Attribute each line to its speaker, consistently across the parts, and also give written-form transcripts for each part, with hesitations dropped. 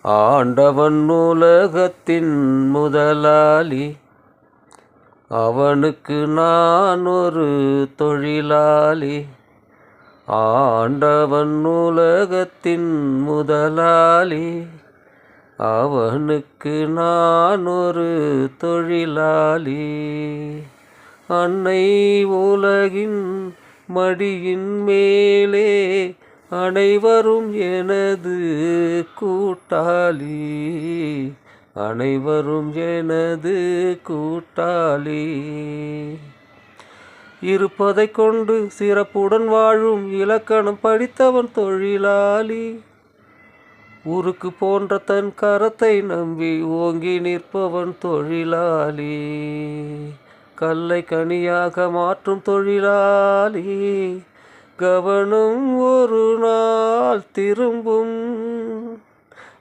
Speaker 1: ஆண்டவன் உலகத்தின் முதலாளி, அவனுக்கு நான் ஒரு தொழிலாளி. ஆண்டவன் உலகத்தின் முதலாளி, அவனுக்கு நான் ஒரு தொழிலாளி. அன்னை உலகின் மடியின் மேலே அனைவரும் எனது கூட்டாளி, அனைவரும் எனது கூட்டாளி. இருப்பதை கொண்டு சிறப்புடன் வாழும் இலக்கணம் படித்தவன் தொழிலாளி. உருக்கு போன்ற தன் கரத்தை நம்பி ஓங்கி நிற்பவன் தொழிலாளி. கல்லை கனியாக மாற்றும் தொழிலாளி. கவனம் ஒரு நாள் திரும்பும்,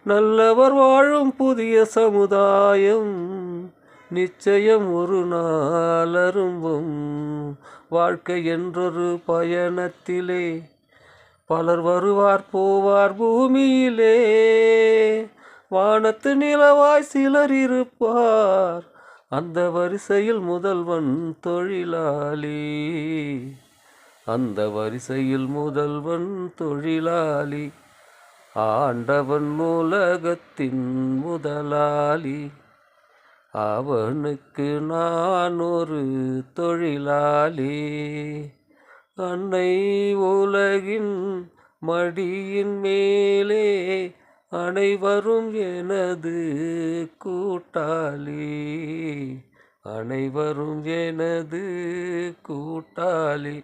Speaker 1: நல்லவர் வாழும் புதிய சமுதாயம் நிச்சயம் ஒரு நாள் அரும்பும். வாழ்க்கை என்றொரு பயணத்திலே பலர் வருவார் போவார் பூமியிலே. வானத்து நிலவாய் சிலர் இருப்பார், அந்த வரிசையில் முதல்வன் தொழிலாளி, அந்த வரிசையில் முதல்வன் தொழிலாளி. ஆண்டவன் உலகத்தின் முதலாளி, அவனுக்கு நான் ஒரு தொழிலாளி. அன்னை உலகின் மடியின் மேலே அனைவரும் எனது கூட்டாளி, அனைவரும் எனது கூட்டாளி.